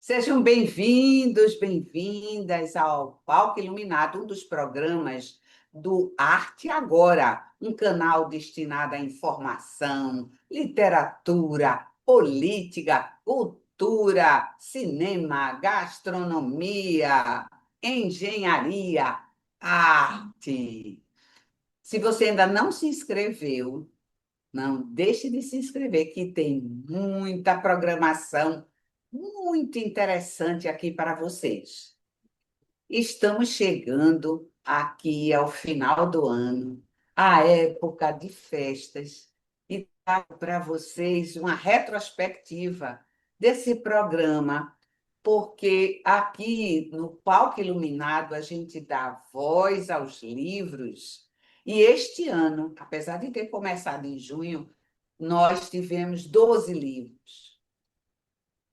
Sejam bem-vindos, bem-vindas ao Palco Iluminado, um dos programas do Arte Agora, um canal destinado à informação, literatura, política, cultura, cinema, gastronomia, engenharia, arte. Se você ainda não se inscreveu, não deixe de se inscrever, que tem muita programação muito interessante aqui para vocês. Estamos chegando aqui ao final do ano, a época de festas, e trago para vocês uma retrospectiva desse programa, porque aqui no Palco Iluminado a gente dá voz aos livros, e este ano, apesar de ter começado em junho, nós tivemos 12 livros.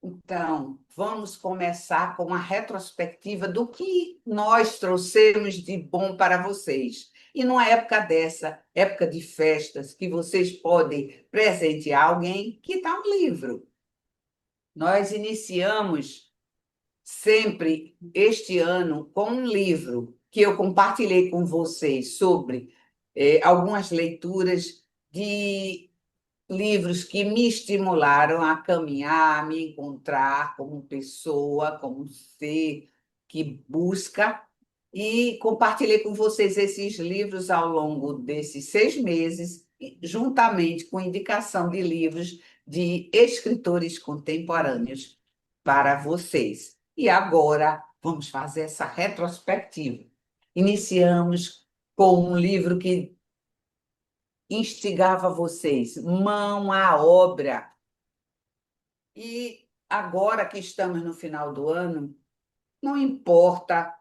Então, vamos começar com uma retrospectiva do que nós trouxemos de bom para vocês. E numa época dessa, época de festas, que vocês podem presentear alguém, que dá um livro. Nós iniciamos sempre este ano com um livro que eu compartilhei com vocês sobre algumas leituras de livros que me estimularam a caminhar, a me encontrar como pessoa, como ser que busca. E compartilhei com vocês esses livros ao longo desses 6 meses, juntamente com indicação de livros de escritores contemporâneos para vocês. E agora vamos fazer essa retrospectiva. Iniciamos com um livro que instigava vocês, mão à obra. E agora que estamos no final do ano, não importa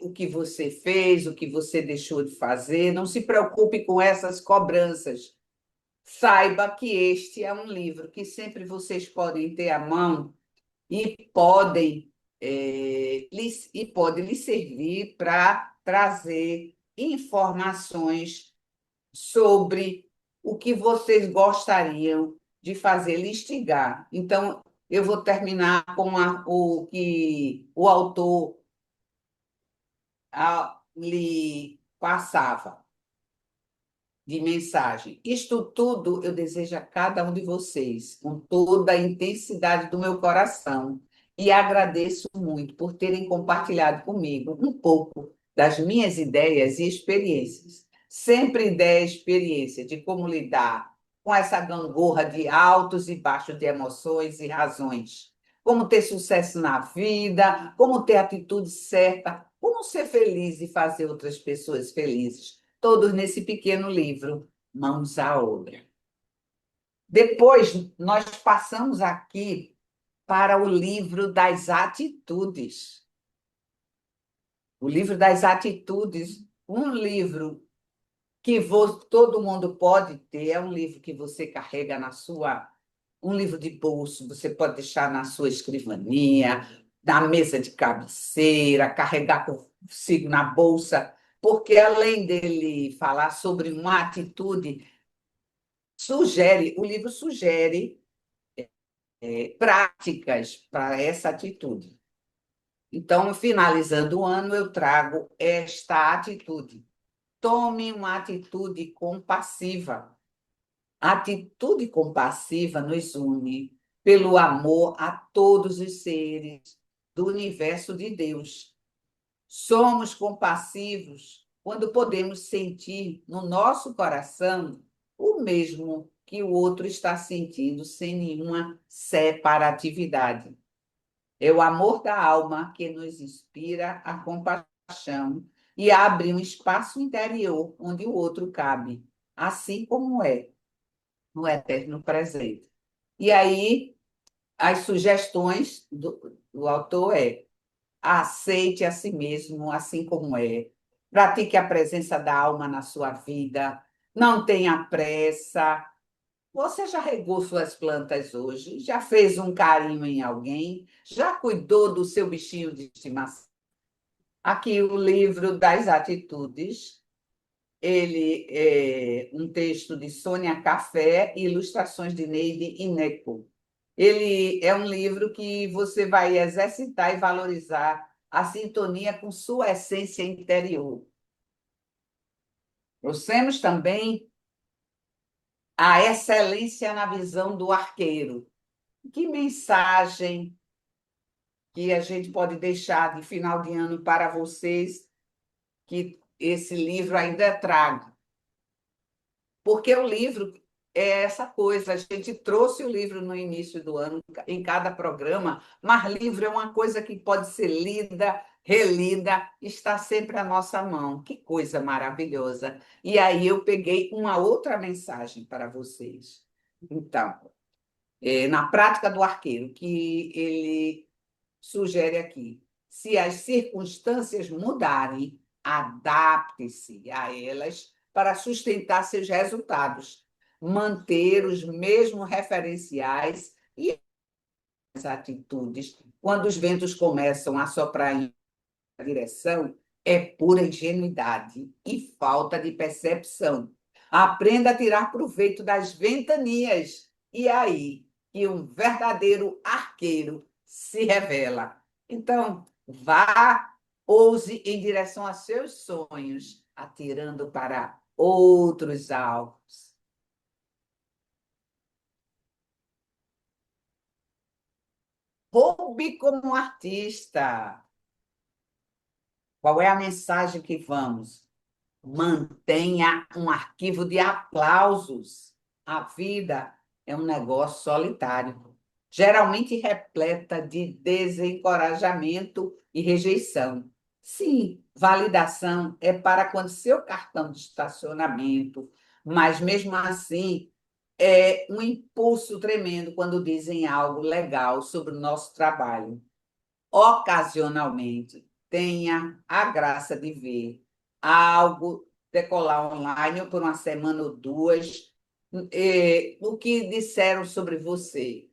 o que você fez, o que você deixou de fazer, não se preocupe com essas cobranças. Saiba que este é um livro que sempre vocês podem ter à mão e pode lhe servir para trazer informações sobre o que vocês gostariam de fazer, lhe instigar. Então, eu vou terminar com o que o autor lhe passava de mensagem. Isto tudo eu desejo a cada um de vocês, com toda a intensidade do meu coração, e agradeço muito por terem compartilhado comigo um pouco das minhas ideias e experiências. Sempre ideia e experiência de como lidar com essa gangorra de altos e baixos de emoções e razões. Como ter sucesso na vida, como ter a atitude certa, como ser feliz e fazer outras pessoas felizes, todos nesse pequeno livro, Mãos à Obra. Depois, nós passamos aqui para o livro das atitudes. O livro das atitudes, um livro que todo mundo pode ter, é um livro que você carrega na sua. Um livro de bolso, você pode deixar na sua escrivaninha, na mesa de cabeceira, carregar consigo na bolsa, porque além dele falar sobre uma atitude, o livro sugere práticas para essa atitude. Então, finalizando o ano, eu trago esta atitude. Tome uma atitude compassiva. A atitude compassiva nos une pelo amor a todos os seres do universo de Deus. Somos compassivos quando podemos sentir no nosso coração o mesmo que o outro está sentindo, sem nenhuma separatividade. É o amor da alma que nos inspira a compaixão e abre um espaço interior onde o outro cabe, assim como é no eterno presente. E aí, as sugestões do autor aceite a si mesmo assim como é, pratique a presença da alma na sua vida, não tenha pressa. Você já regou suas plantas hoje? Já fez um carinho em alguém? Já cuidou do seu bichinho de estimação? Aqui o livro das atitudes, ele é um texto de Sônia Café e ilustrações de Neide Ineco. Ele é um livro que você vai exercitar e valorizar a sintonia com sua essência interior. Trouxemos também a excelência na visão do arqueiro. Que mensagem que a gente pode deixar de final de ano para vocês que esse livro ainda traga? Porque o livro é essa coisa, a gente trouxe o livro no início do ano, em cada programa, mas livro é uma coisa que pode ser lida, relida, está sempre à nossa mão. Que coisa maravilhosa. E aí eu peguei uma outra mensagem para vocês. Então, na prática do arqueiro, que ele sugere aqui, se as circunstâncias mudarem, adapte-se a elas para sustentar seus resultados, manter os mesmos referenciais e as atitudes. Quando os ventos começam a soprar em uma direção, é pura ingenuidade e falta de percepção. Aprenda a tirar proveito das ventanias. E aí que um verdadeiro arqueiro se revela. Então, vá, ouse em direção a seus sonhos, atirando para outros alvos. Roube como artista. Qual é a mensagem que vamos? Mantenha um arquivo de aplausos. A vida é um negócio solitário, geralmente repleta de desencorajamento e rejeição. Sim, validação é para quando seu cartão de estacionamento, mas mesmo assim é um impulso tremendo quando dizem algo legal sobre o nosso trabalho. Ocasionalmente, tenha a graça de ver algo decolar online ou por uma semana ou duas, o que disseram sobre você,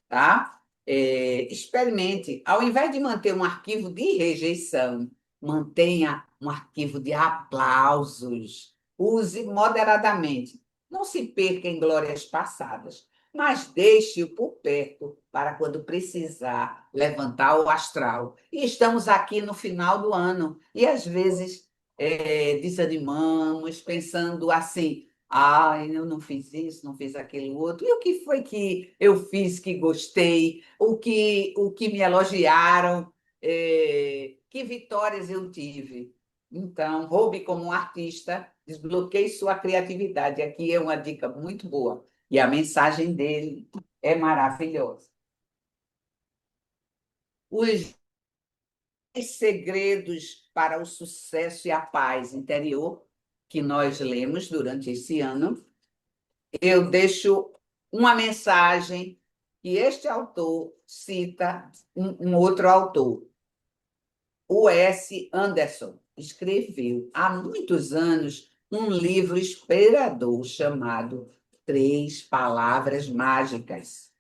tá? Experimente. Ao invés de manter um arquivo de rejeição, mantenha um arquivo de aplausos. Use moderadamente. Não se perca em glórias passadas, mas deixe-o por perto para quando precisar levantar o astral. E estamos aqui no final do ano e às vezes desanimamos, pensando assim: ah, eu não fiz isso, não fiz aquele outro. E o que foi que eu fiz que gostei? O que me elogiaram? Que vitórias eu tive? Então, roube como um artista, desbloqueie sua criatividade. Aqui é uma dica muito boa. E a mensagem dele é maravilhosa. Os segredos para o sucesso e a paz interior que nós lemos durante esse ano, eu deixo uma mensagem que este autor cita um outro autor. O S. Anderson escreveu há muitos anos um livro inspirador chamado Três Palavras Mágicas.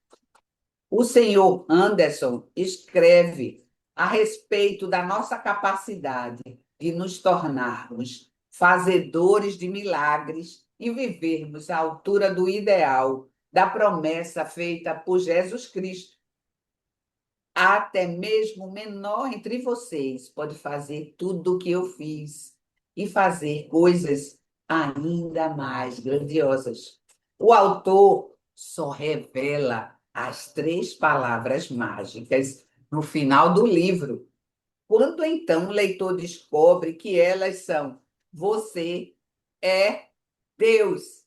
O senhor Anderson escreve a respeito da nossa capacidade de nos tornarmos fazedores de milagres e vivermos à altura do ideal, da promessa feita por Jesus Cristo. Até mesmo o menor entre vocês pode fazer tudo o que eu fiz e fazer coisas ainda mais grandiosas. O autor só revela as três palavras mágicas no final do livro. Quando então o leitor descobre que elas são: você é Deus.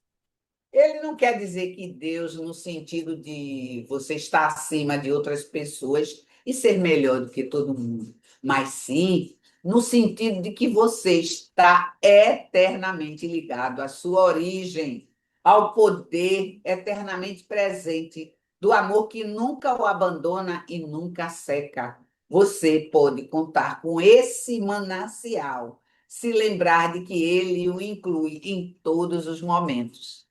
Ele não quer dizer que Deus, no sentido de você estar acima de outras pessoas e ser melhor do que todo mundo, mas sim no sentido de que você está eternamente ligado à sua origem, ao poder eternamente presente do amor que nunca o abandona e nunca seca. Você pode contar com esse manancial, se lembrar de que ele o inclui em todos os momentos.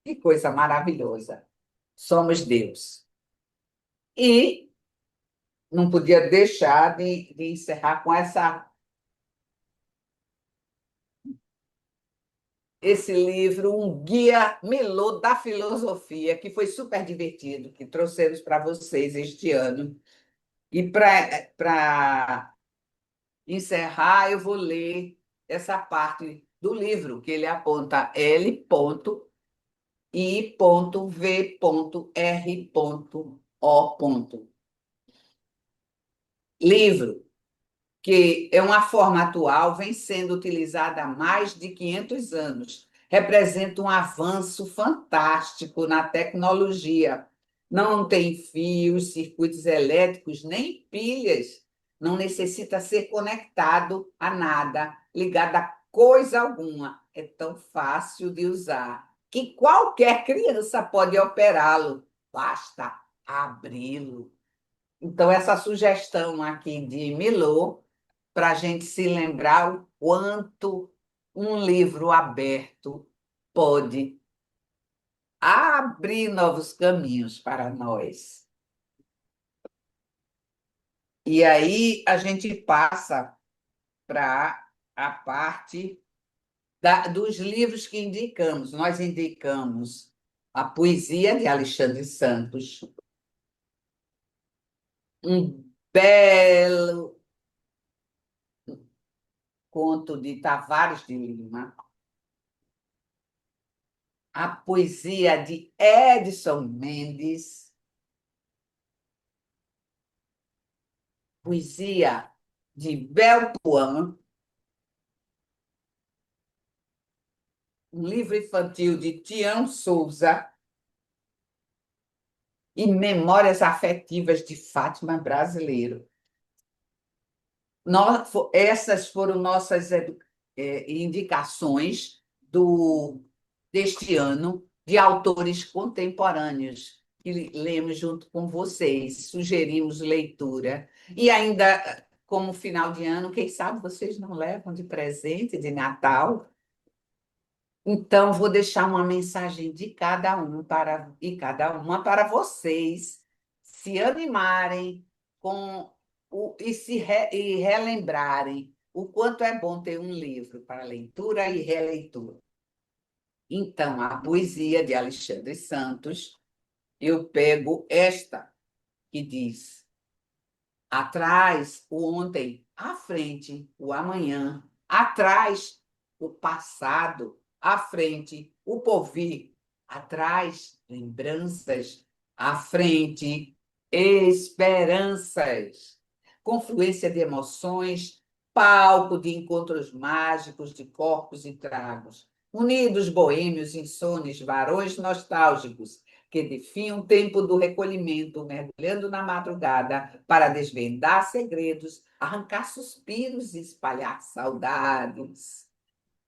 Que coisa maravilhosa. Somos Deus. E não podia deixar de encerrar com esse livro, Um Guia Melô da Filosofia, que foi super divertido, que trouxemos para vocês este ano. E para encerrar, eu vou ler essa parte do livro, que ele aponta L.I.V.R.O. Livro, que é uma forma atual, vem sendo utilizada há mais de 500 anos. Representa um avanço fantástico na tecnologia. Não tem fios, circuitos elétricos, nem pilhas. Não necessita ser conectado a nada, ligado a coisa alguma. É tão fácil de usar que qualquer criança pode operá-lo. Basta abri-lo. Então, essa sugestão aqui de Milô, para a gente se lembrar o quanto um livro aberto pode abrir novos caminhos para nós. E aí a gente passa para a parte dos livros que indicamos. Nós indicamos a poesia de Alexandre Santos, um belo conto de Tavares de Lima, a poesia de Edson Mendes, poesia de Belpuan, um livro infantil de Tião Souza e Memórias Afetivas de Fátima Brasileiro. Essas foram nossas indicações deste ano de autores contemporâneos que lemos junto com vocês, sugerimos leitura. E ainda, como final de ano, quem sabe vocês não levam de presente de Natal? Então, vou deixar uma mensagem de cada um e cada uma para vocês se animarem e relembrarem o quanto é bom ter um livro para leitura e releitura. Então, a poesia de Alexandre Santos, eu pego esta, que diz: atrás o ontem, à frente o amanhã, atrás o passado, à frente o porvir, atrás lembranças, à frente esperanças, confluência de emoções, palco de encontros mágicos de corpos e tragos, unidos boêmios, insones, varões nostálgicos, que defiam o tempo do recolhimento, mergulhando na madrugada para desvendar segredos, arrancar suspiros e espalhar saudades.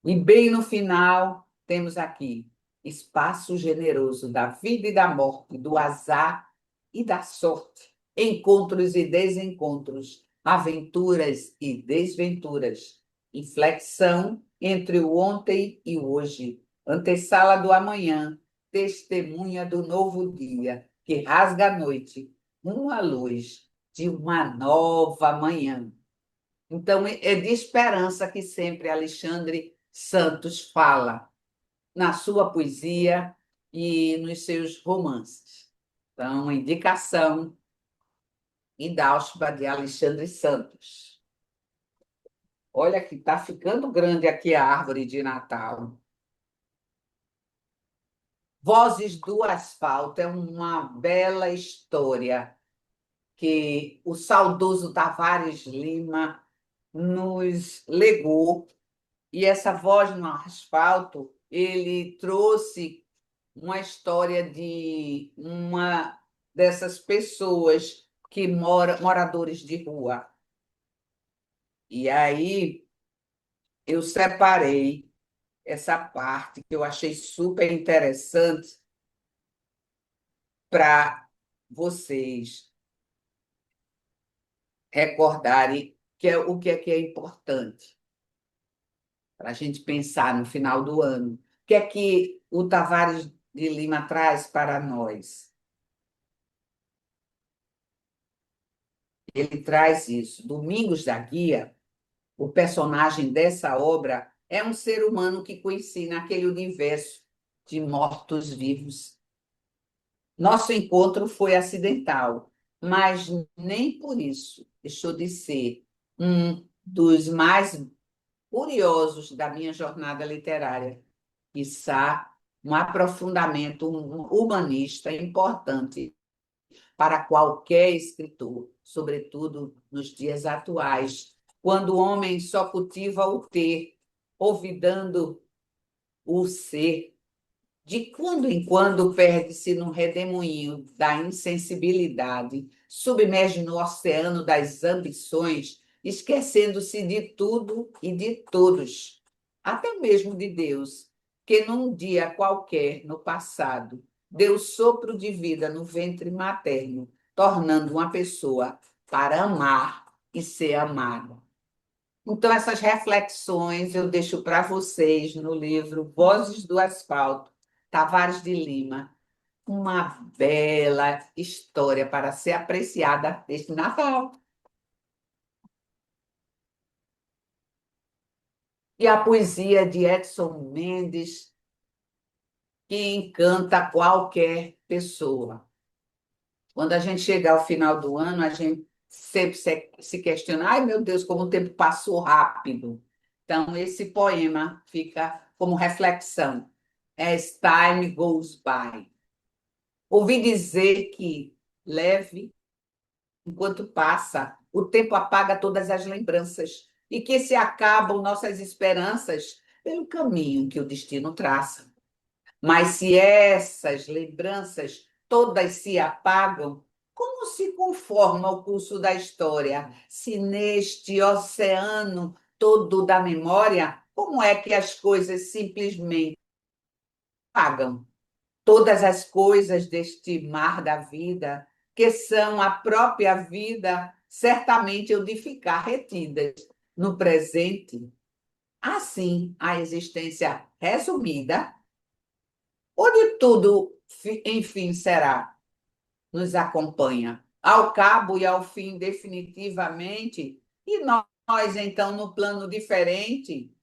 E bem no final, temos aqui espaço generoso da vida e da morte, do azar e da sorte, encontros e desencontros, aventuras e desventuras, inflexão entre o ontem e o hoje, antessala do amanhã, testemunha do novo dia, que rasga a noite, uma luz de uma nova manhã. Então, é de esperança que sempre Alexandre Santos fala na sua poesia e nos seus romances. Então, indicação Indálsba de Alexandre Santos. Olha que está ficando grande aqui a árvore de Natal. Vozes do Asfalto é uma bela história que o saudoso Tavares Lima nos legou. E essa voz no asfalto, ele trouxe uma história de uma dessas pessoas que moradores de rua. E aí eu separei essa parte que eu achei super interessante para vocês recordarem que é importante para a gente pensar no final do ano. O que é que o Tavares de Lima traz para nós? Ele traz isso. Domingos da Guia, o personagem dessa obra, é um ser humano que conheci naquele universo de mortos-vivos. Nosso encontro foi acidental, mas nem por isso deixou de ser um dos mais curiosos da minha jornada literária, quiçá um aprofundamento humanista importante para qualquer escritor, sobretudo nos dias atuais, quando o homem só cultiva o ter, olvidando o ser. De quando em quando perde-se num redemoinho da insensibilidade, submerge no oceano das ambições, esquecendo-se de tudo e de todos, até mesmo de Deus, que num dia qualquer no passado deu sopro de vida no ventre materno, tornando uma pessoa para amar e ser amada. Então, essas reflexões eu deixo para vocês no livro Vozes do Asfalto, Tavares de Lima. Uma bela história para ser apreciada neste Natal. E a poesia de Edson Mendes, que encanta qualquer pessoa. Quando a gente chega ao final do ano, a gente sempre se questiona: ai meu Deus, como o tempo passou rápido. Então, esse poema fica como reflexão. As time goes by. Ouvi dizer que, leve enquanto passa, o tempo apaga todas as lembranças e que se acabam nossas esperanças pelo caminho que o destino traça. Mas se essas lembranças todas se apagam, como se conforma o curso da história? Se neste oceano todo da memória, como é que as coisas simplesmente apagam? Todas as coisas deste mar da vida, que são a própria vida, certamente eu de ficar retidas no presente. Assim, a existência resumida, onde tudo, enfim, será, nos acompanha, ao cabo e ao fim, definitivamente, e nós, então, no plano diferente,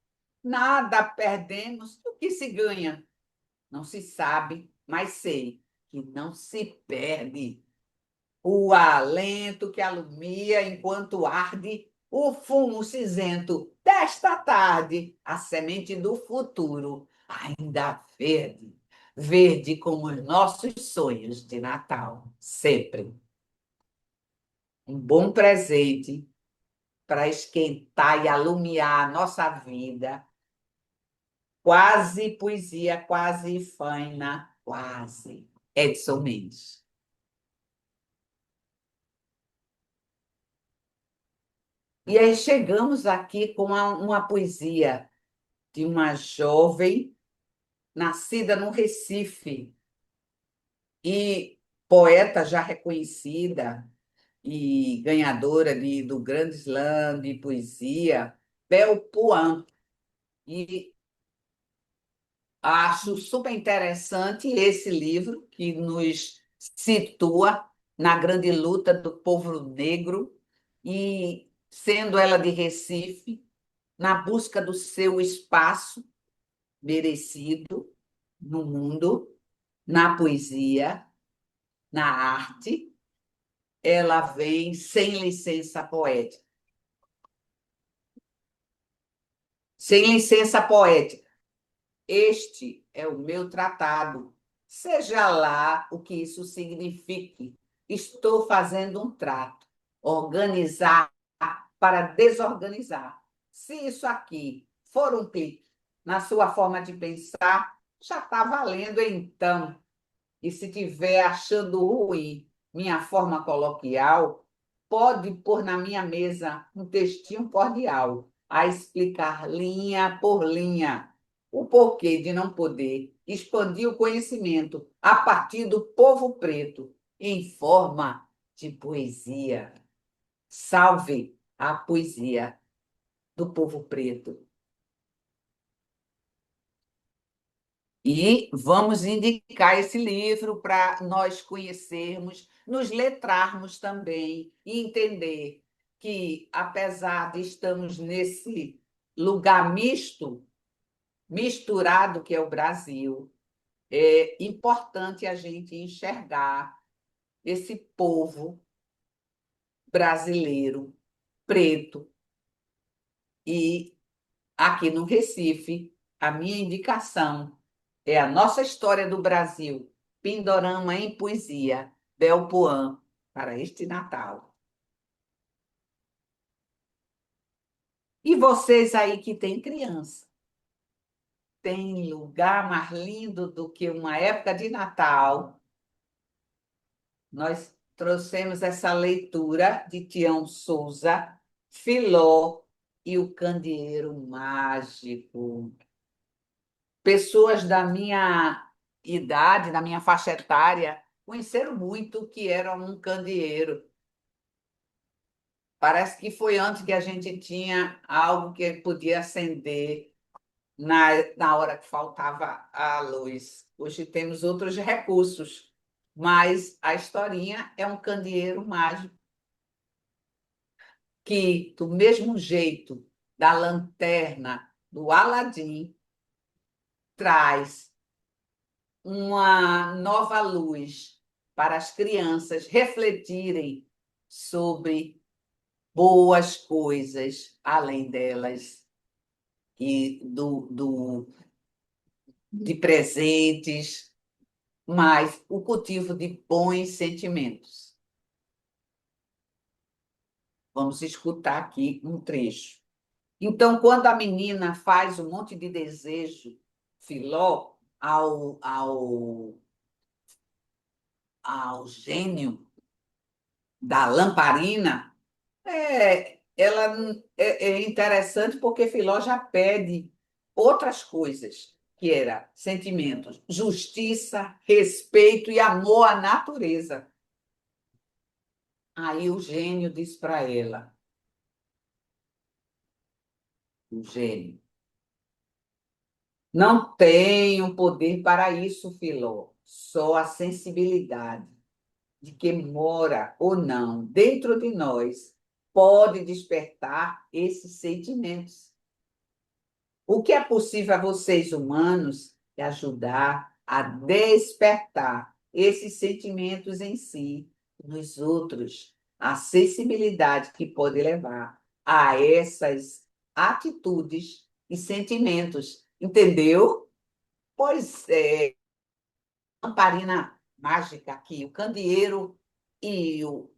nada perdemos do que se ganha. Não se sabe, mas sei que não se perde o alento que alumia enquanto arde o fumo cinzento desta tarde, a semente do futuro, ainda verde, verde como os nossos sonhos de Natal, sempre. Um bom presente para esquentar e alumiar a nossa vida. Quase poesia, quase faina, quase. Edson Mendes. E aí chegamos aqui com uma poesia de uma jovem nascida no Recife e poeta já reconhecida e ganhadora do Grande Slam de poesia, Bel Puan. E acho super interessante esse livro que nos situa na grande luta do povo negro e, sendo ela de Recife, na busca do seu espaço merecido no mundo, na poesia, na arte, ela vem sem licença poética. Sem licença poética. Este é o meu tratado. Seja lá o que isso signifique, estou fazendo um trato. Organizar para desorganizar. Se isso aqui for um clique na sua forma de pensar, já está valendo então. E se tiver achando ruim minha forma coloquial, pode pôr na minha mesa um textinho cordial a explicar linha por linha o porquê de não poder expandir o conhecimento a partir do povo preto em forma de poesia. Salve a poesia do povo preto. E vamos indicar esse livro para nós conhecermos, nos letrarmos também e entender que, apesar de estarmos nesse lugar misto, misturado que é o Brasil. É importante a gente enxergar esse povo brasileiro, preto, e aqui no Recife, a minha indicação é a nossa história do Brasil, Pindorama em Poesia, Belpoan, para este Natal. E vocês aí que têm criança, tem lugar mais lindo do que uma época de Natal? Nós trouxemos essa leitura de Tião Souza, Filó e o Candeeiro Mágico. Pessoas da minha idade, da minha faixa etária, conheceram muito o que era um candeeiro. Parece que foi antes que a gente tinha algo que podia acender na hora que faltava a luz. Hoje temos outros recursos, mas a historinha é um candeeiro mágico que, do mesmo jeito da lanterna do Aladim, traz uma nova luz para as crianças refletirem sobre boas coisas além delas e de presentes, mas o cultivo de bons sentimentos. Vamos escutar aqui um trecho. Então, quando a menina faz um monte de desejo, Filó, ao gênio da lamparina, ela é interessante porque Filó já pede outras coisas, que era sentimentos, justiça, respeito e amor à natureza. Aí o gênio diz para ela, o gênio, não tenho poder para isso, Filó, só a sensibilidade de que mora ou não dentro de nós pode despertar esses sentimentos. O que é possível a vocês humanos é ajudar a despertar esses sentimentos em si, nos outros, a sensibilidade que pode levar a essas atitudes e sentimentos. Entendeu? Pois é, lamparina mágica aqui, o candeeiro e o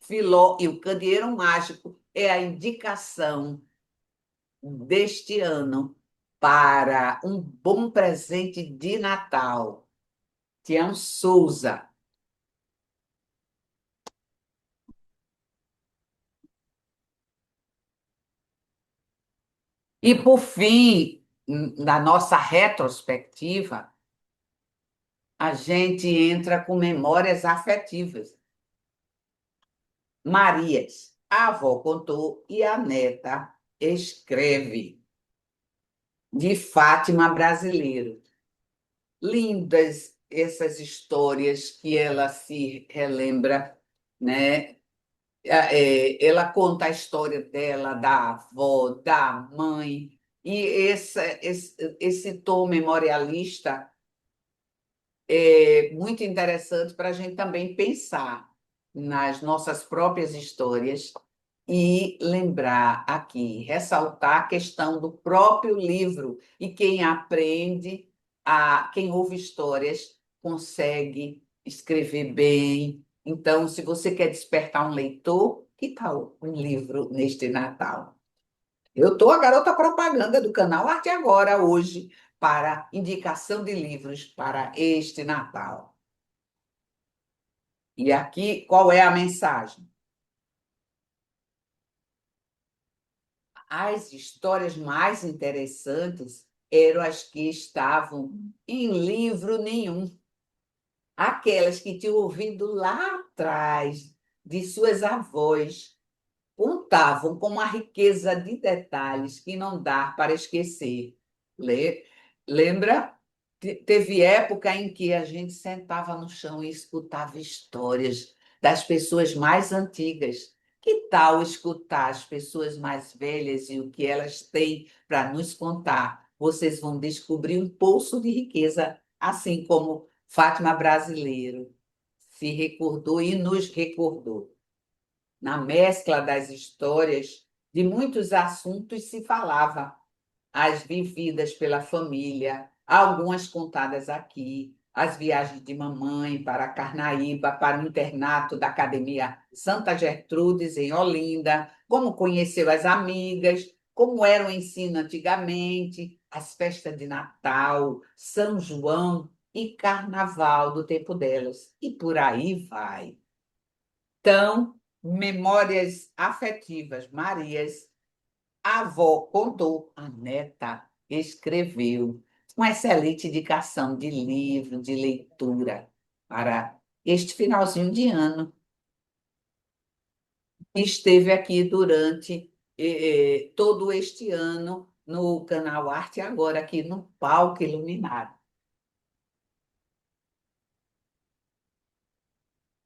filó e o candeeiro mágico é a indicação deste ano para um bom presente de Natal. Tião Souza. E, por fim, na nossa retrospectiva, a gente entra com memórias afetivas. Marias, a avó contou e a neta escreve, de Fátima Brasileiro. Lindas essas histórias que ela se relembra, né? Ela conta a história dela, da avó, da mãe, e esse tom memorialista é muito interessante para a gente também pensar nas nossas próprias histórias e lembrar aqui, ressaltar a questão do próprio livro. E quem aprende, quem ouve histórias, consegue escrever bem. Então, se você quer despertar um leitor, que tal um livro neste Natal? Eu estou a garota propaganda do canal Arte Agora hoje para indicação de livros para este Natal. E aqui, qual é a mensagem? As histórias mais interessantes eram as que estavam em livro nenhum. Aquelas que tinham ouvido lá atrás de suas avós, contavam com uma riqueza de detalhes que não dá para esquecer. Lembra? Teve época em que a gente sentava no chão e escutava histórias das pessoas mais antigas. Que tal escutar as pessoas mais velhas e o que elas têm para nos contar? vocês vão descobrir um poço de riqueza, assim como Fátima Brasileiro se recordou e nos recordou. Na mescla das histórias, de muitos assuntos se falava, as vividas pela família, algumas contadas aqui, as viagens de mamãe para Carnaíba, para o internato da Academia Santa Gertrudes, em Olinda, como conheceu as amigas, como era o ensino antigamente, as festas de Natal, São João e Carnaval do tempo delas. E por aí vai. Então, memórias afetivas, Marias. A avó contou, a neta escreveu. Uma excelente indicação de livro, de leitura para este finalzinho de ano. Esteve aqui durante todo este ano no canal Arte Agora, aqui no Palco Iluminado.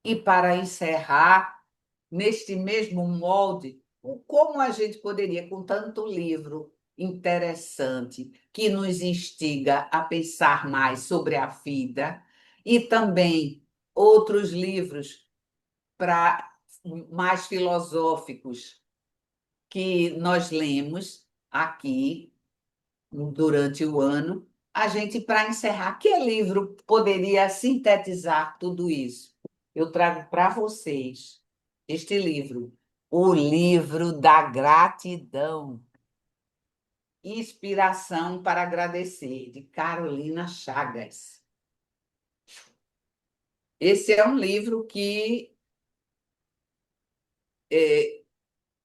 E para encerrar, neste mesmo molde, como a gente poderia, com tanto livro interessante, que nos instiga a pensar mais sobre a vida, e também outros livros para mais filosóficos que nós lemos aqui durante o ano, a gente, para encerrar, que livro poderia sintetizar tudo isso? Eu trago para vocês este livro, O Livro da Gratidão, Inspiração para Agradecer, de Carolina Chagas. Esse é um livro que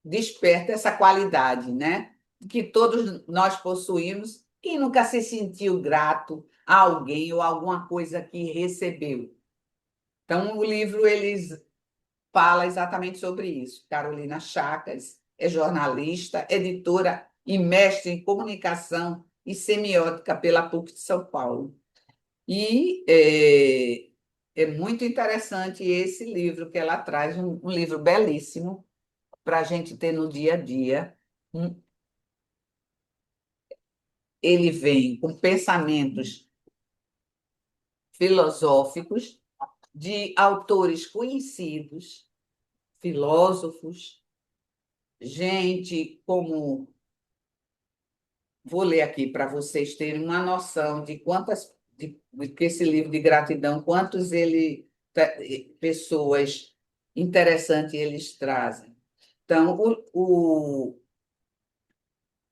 desperta essa qualidade, né? Que todos nós possuímos. Quem nunca se sentiu grato a alguém ou alguma coisa que recebeu? Então, o livro eles fala exatamente sobre isso. Carolina Chagas é jornalista, editora e mestre em comunicação e semiótica pela PUC de São Paulo. E é muito interessante esse livro que ela traz, um livro belíssimo para a gente ter no dia a dia. Ele vem com pensamentos filosóficos de autores conhecidos, filósofos, gente como. Vou ler aqui para vocês terem uma noção de quantas. De que esse livro de gratidão, quantos pessoas interessantes eles trazem. Então,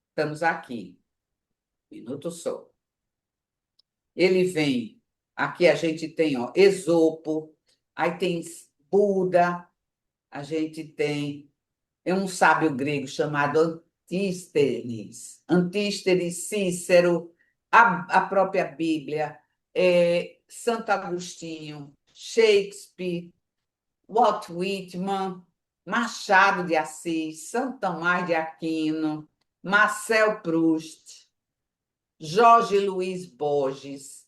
estamos aqui, minuto só. Ele vem, aqui a gente tem ó, Esopo, aí tem Buda, a gente tem um sábio grego chamado Antístenes, Cícero, a própria Bíblia, Santo Agostinho, Shakespeare, Walt Whitman, Machado de Assis, Santo Tomás de Aquino, Marcel Proust, Jorge Luiz Borges,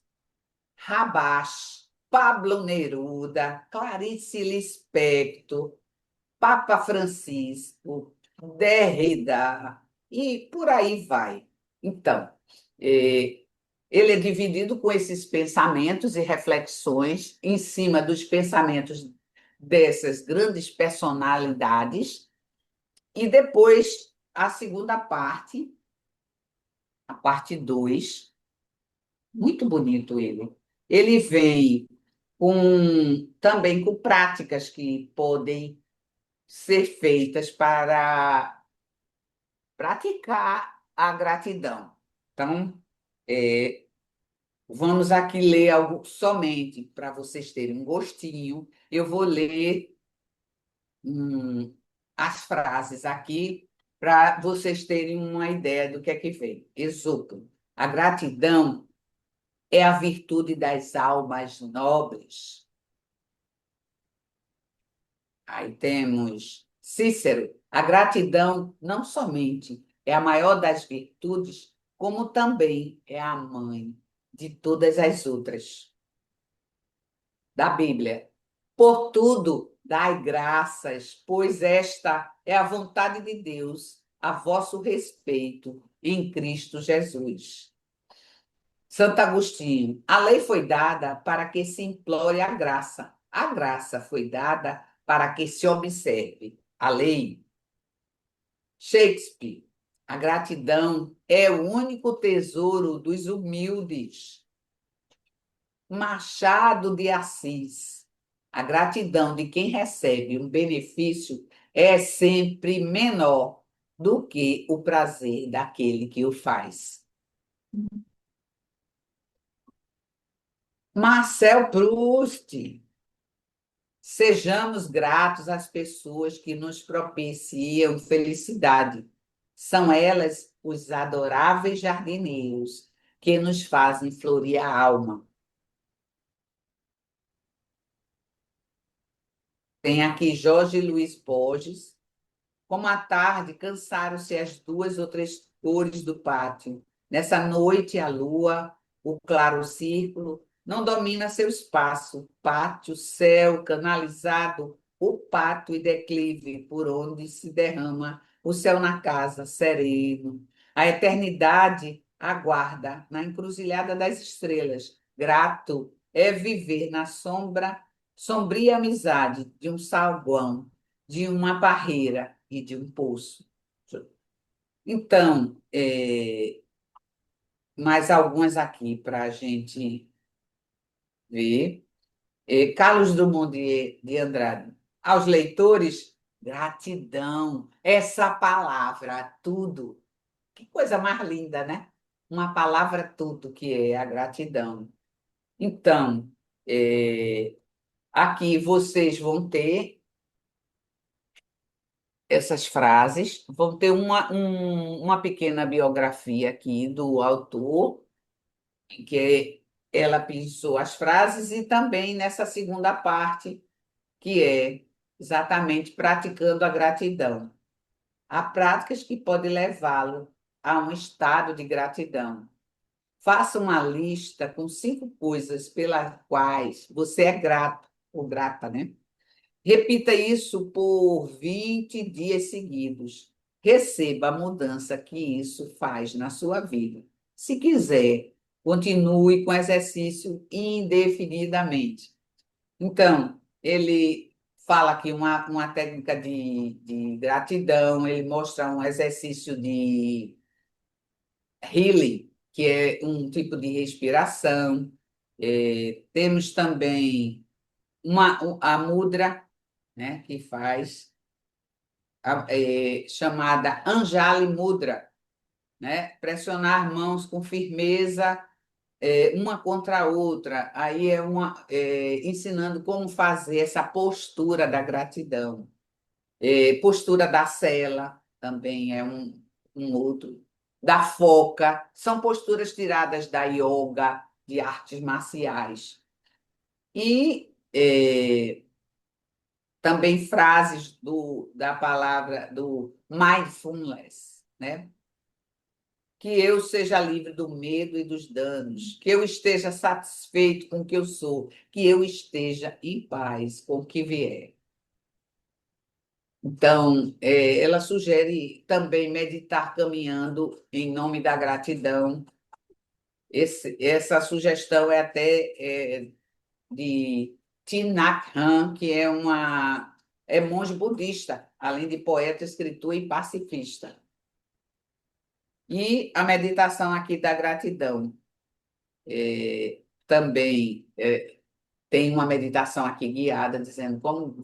Rabach, Pablo Neruda, Clarice Lispector, Papa Francisco, Derrida, e por aí vai. Então, ele é dividido com esses pensamentos e reflexões em cima dos pensamentos dessas grandes personalidades, e depois a segunda parte, a parte 2, muito bonito ele. Ele vem também com práticas que podem ser feitas para praticar a gratidão. Então, vamos aqui ler algo somente para vocês terem um gostinho. Eu vou ler as frases aqui para vocês terem uma ideia do que é que vem. Esopo. A gratidão é a virtude das almas nobres. Aí temos Cícero. A gratidão não somente é a maior das virtudes, como também é a mãe de todas as outras. Da Bíblia. Por tudo, dai graças, pois esta é a vontade de Deus a vosso respeito em Cristo Jesus. Santo Agostinho, a lei foi dada para que se implore a graça. A graça foi dada para que se observe a lei. Shakespeare, a gratidão é o único tesouro dos humildes. Machado de Assis, a gratidão de quem recebe um benefício é sempre menor do que o prazer daquele que o faz. Marcel Proust, sejamos gratos às pessoas que nos propiciam felicidade. São elas os adoráveis jardineiros que nos fazem florir a alma. Tem aqui Jorge Luiz Borges. Como à tarde cansaram-se as duas ou três cores do pátio. Nessa noite, a lua, o claro círculo, não domina seu espaço. Pátio, céu, canalizado, o pátio e declive por onde se derrama o céu na casa, sereno. A eternidade aguarda na encruzilhada das estrelas. Grato é viver na sombra, sombria amizade de um saguão, de uma barreira e de um poço. Então, mais algumas aqui para a gente ver. Carlos Drummond de Andrade. Aos leitores, gratidão. Essa palavra, tudo. Que coisa mais linda, né? Uma palavra, tudo, que é a gratidão. Então, aqui vocês vão ter essas frases, vão ter uma pequena biografia aqui do autor, que ela pensou as frases, e também nessa segunda parte, que é exatamente praticando a gratidão. Há práticas que podem levá-lo a um estado de gratidão. Faça uma lista com 5 coisas pelas quais você é grato ou grata, né? Repita isso por 20 dias seguidos. Receba a mudança que isso faz na sua vida. Se quiser, continue com o exercício indefinidamente. Então, ele fala aqui uma técnica de gratidão, ele mostra um exercício de healing, que é um tipo de respiração. Temos também a mudra, né, que faz, chamada Anjali Mudra, né? Pressionar mãos com firmeza, uma contra a outra. Aí ensinando como fazer essa postura da gratidão. Postura da cela também é um outro. Da foca, são posturas tiradas da yoga, de artes marciais. E também frases da palavra do mindfulness, né? Que eu seja livre do medo e dos danos, que eu esteja satisfeito com o que eu sou, que eu esteja em paz com o que vier. Então, ela sugere também meditar caminhando em nome da gratidão. Essa sugestão é até de Thich Nhat Hanh, que é monge budista, além de poeta, escritor e pacifista. E a meditação aqui da gratidão. Também tem uma meditação aqui guiada, dizendo como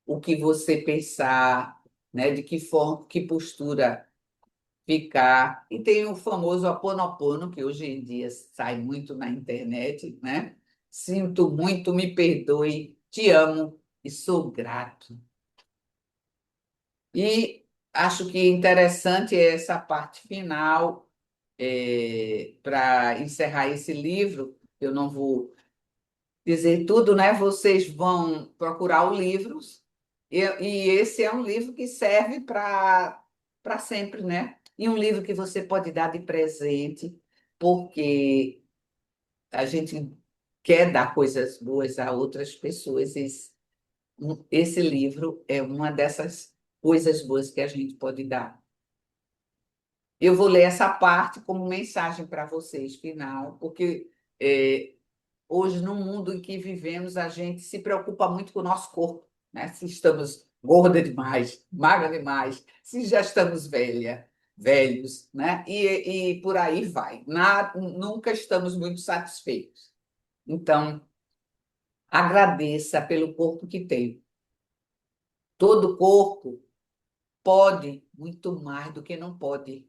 o que você pensar, né, de que forma, que postura ficar. E tem o famoso Ho Oponopono, que hoje em dia sai muito na internet, né? Sinto muito, me perdoe, te amo e sou grato. E acho que interessante é essa parte final, para encerrar esse livro. Eu não vou dizer tudo, né? Vocês vão procurar o livro, e esse é um livro que serve para sempre, né? E um livro que você pode dar de presente, porque a gente quer dar coisas boas a outras pessoas. Esse livro é uma dessas coisas boas que a gente pode dar. Eu vou ler essa parte como mensagem para vocês, final, porque hoje, no mundo em que vivemos, a gente se preocupa muito com o nosso corpo, né? Se estamos gorda demais, magra demais, se já estamos velhos, né? E por aí vai. Nunca estamos muito satisfeitos. Então, agradeça pelo corpo que tem. Todo corpo pode muito mais do que não pode.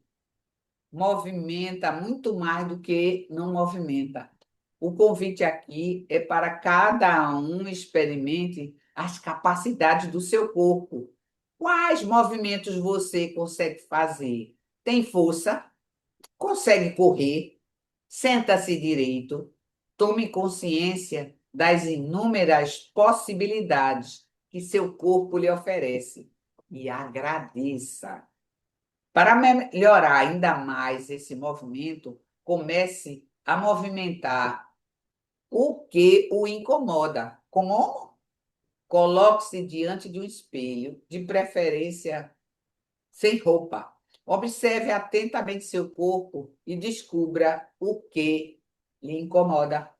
Movimenta muito mais do que não movimenta. O convite aqui é para cada um experimente as capacidades do seu corpo. Quais movimentos você consegue fazer? Tem força? Consegue correr? Senta-se direito. Tome consciência das inúmeras possibilidades que seu corpo lhe oferece e agradeça. Para melhorar ainda mais esse movimento, comece a movimentar o que o incomoda. Como? Coloque-se diante de um espelho, de preferência sem roupa. Observe atentamente seu corpo e descubra o que lhe incomoda.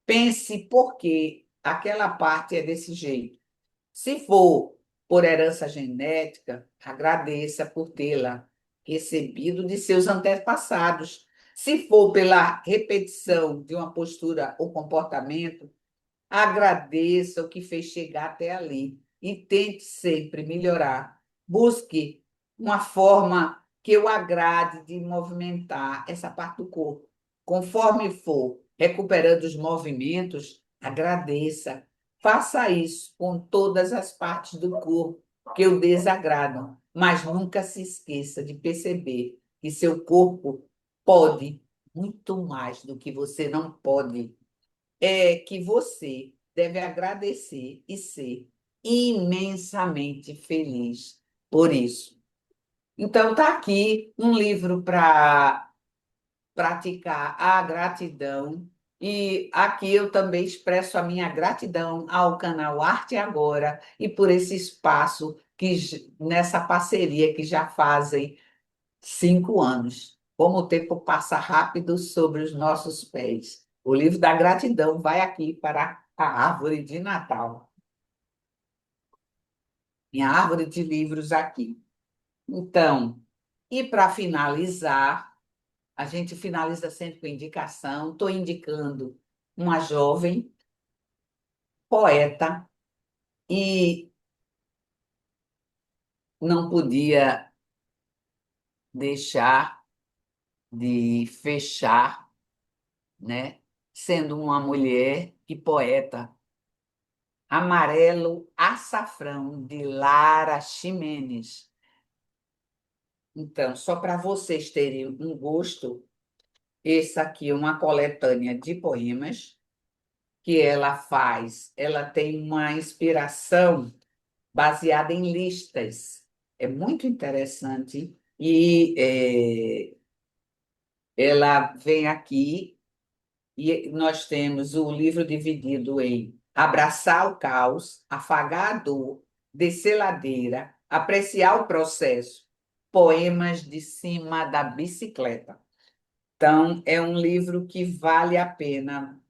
Pense por que aquela parte é desse jeito. Se for por herança genética, agradeça por tê-la recebido de seus antepassados. Se for pela repetição de uma postura ou comportamento, agradeça o que fez chegar até ali e tente sempre melhorar. Busque uma forma que o agrade de movimentar essa parte do corpo. Conforme for recuperando os movimentos, agradeça. Faça isso com todas as partes do corpo que o desagradam, mas nunca se esqueça de perceber que seu corpo pode muito mais do que você não pode, que você deve agradecer e ser imensamente feliz por isso. Então, está aqui um livro para praticar a gratidão. E aqui eu também expresso a minha gratidão ao canal Arte Agora e por esse espaço nessa parceria que já fazem 5 anos. Como o tempo passa rápido sobre os nossos pés. O livro da gratidão vai aqui para a árvore de Natal. Minha árvore de livros aqui. Então, e para finalizar, a gente finaliza sempre com indicação. Estou indicando uma jovem poeta e não podia deixar de fechar, né? Sendo uma mulher e poeta. Amarelo Açafrão, de Lara Ximenes. Então, só para vocês terem um gosto, esse aqui é uma coletânea de poemas que ela faz. Ela tem uma inspiração baseada em listas. É muito interessante. E ela vem aqui e nós temos o livro dividido em abraçar o caos, afagar a dor, descer ladeira, apreciar o processo, poemas de cima da bicicleta. Então, é um livro que vale a pena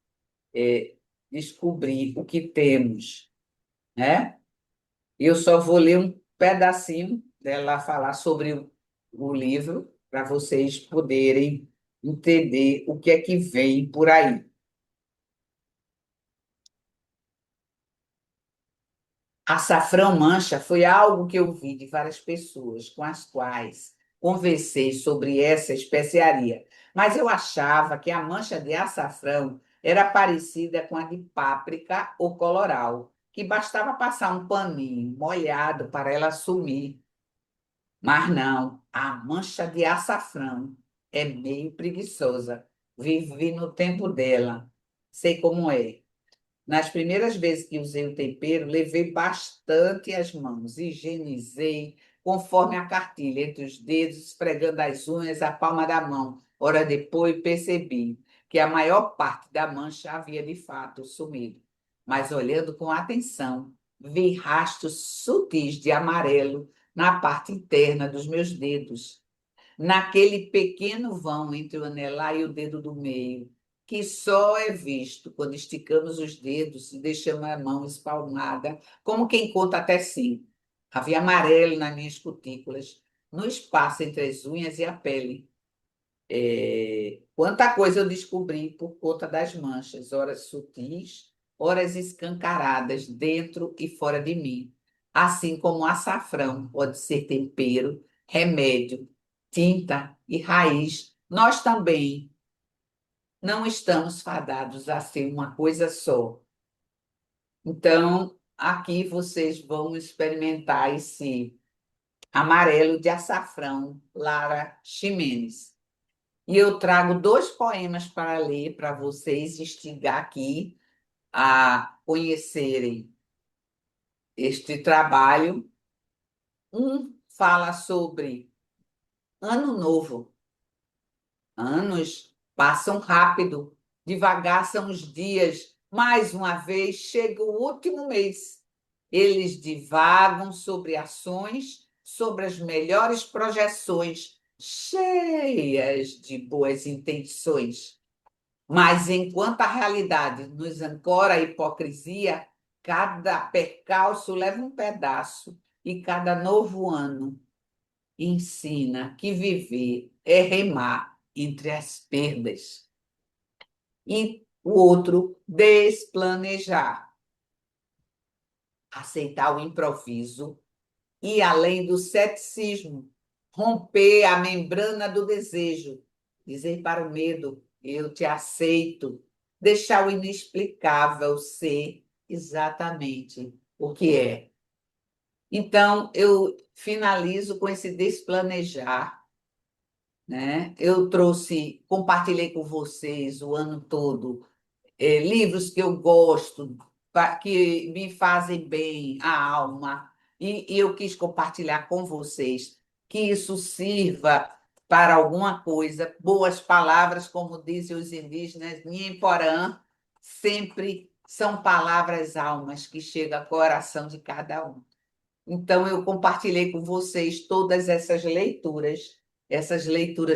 descobrir o que temos, né? Eu só vou ler um pedacinho dela falar sobre o livro, para vocês poderem entender o que é que vem por aí. Açafrão mancha foi algo que eu vi de várias pessoas com as quais conversei sobre essa especiaria, mas eu achava que a mancha de açafrão era parecida com a de páprica ou coloral, que bastava passar um paninho molhado para ela sumir. Mas não, a mancha de açafrão é meio preguiçosa. Vivi no tempo dela, sei como é. Nas primeiras vezes que usei o tempero, levei bastante as mãos, higienizei conforme a cartilha, entre os dedos, esfregando as unhas, a palma da mão. Hora depois, percebi que a maior parte da mancha havia de fato sumido. Mas olhando com atenção, vi rastros sutis de amarelo na parte interna dos meus dedos. naquele pequeno vão entre o anelar e o dedo do meio, que só é visto quando esticamos os dedos e deixamos a mão espalmada, como quem conta até 5. Havia amarelo nas minhas cutículas, no espaço entre as unhas e a pele. Quanta coisa eu descobri por conta das manchas, horas sutis, horas escancaradas, dentro e fora de mim. Assim como o açafrão pode ser tempero, remédio, tinta e raiz, nós também não estamos fadados a ser uma coisa só. Então, aqui vocês vão experimentar esse amarelo de açafrão, Lara Ximenes. E eu trago 2 poemas para ler para vocês instigar aqui a conhecerem este trabalho. Um fala sobre Ano Novo. Anos passam rápido, devagar são os dias. Mais uma vez chega o último mês. Eles divagam sobre ações, sobre as melhores projeções, cheias de boas intenções. Mas enquanto a realidade nos ancora a hipocrisia, cada percalço leva um pedaço e cada novo ano ensina que viver é remar entre as perdas. E o outro, desplanejar, aceitar o improviso e além do ceticismo, romper a membrana do desejo, dizer para o medo, eu te aceito, deixar o inexplicável ser exatamente o que é. Então, eu finalizo com esse desplanejar, né? Eu trouxe, compartilhei com vocês o ano todo livros que eu gosto, que me fazem bem à alma, e eu quis compartilhar com vocês que isso sirva para alguma coisa. Boas palavras, como dizem os indígenas, Nhamporã, sempre são palavras almas que chegam ao coração de cada um. Então, eu compartilhei com vocês todas essas leituras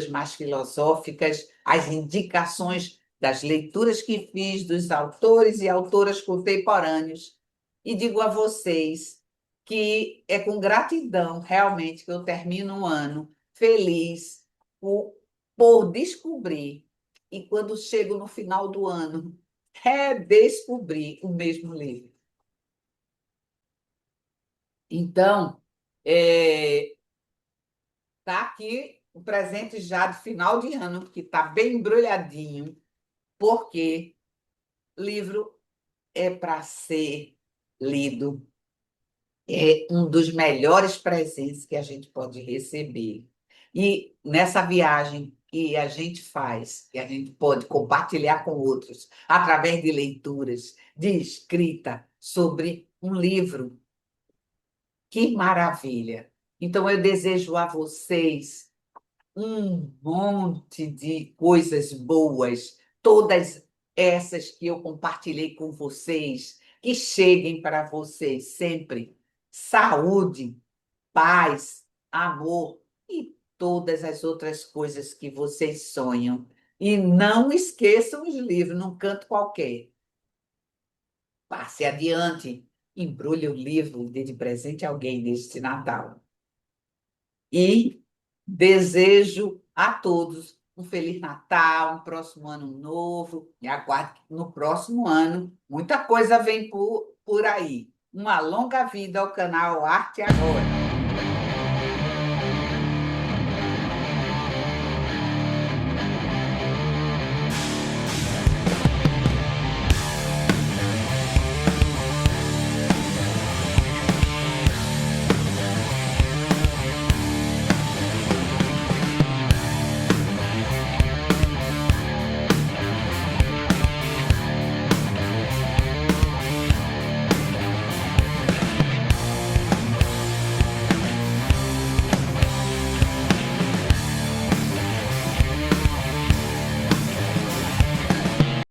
mais filosóficas, as indicações das leituras que fiz dos autores e autoras contemporâneos. E digo a vocês que é com gratidão, realmente, que eu termino o ano feliz por descobrir, e quando chego no final do ano, redescobrir o mesmo livro. Então, tá aqui o presente já de final de ano, que está bem embrulhadinho, porque livro é para ser lido, é um dos melhores presentes que a gente pode receber. E nessa viagem que a gente faz, que a gente pode compartilhar com outros, através de leituras, de escrita sobre um livro. Que maravilha! Então, eu desejo a vocês um monte de coisas boas, todas essas que eu compartilhei com vocês, que cheguem para vocês sempre saúde, paz, amor e todas as outras coisas que vocês sonham. E não esqueçam os livros num canto qualquer. Passe adiante, embrulhe o livro, dê de presente a alguém neste Natal. E desejo a todos um Feliz Natal, um próximo ano novo, e aguarde que no próximo ano muita coisa vem por aí. Uma longa vida ao canal Arte Agora.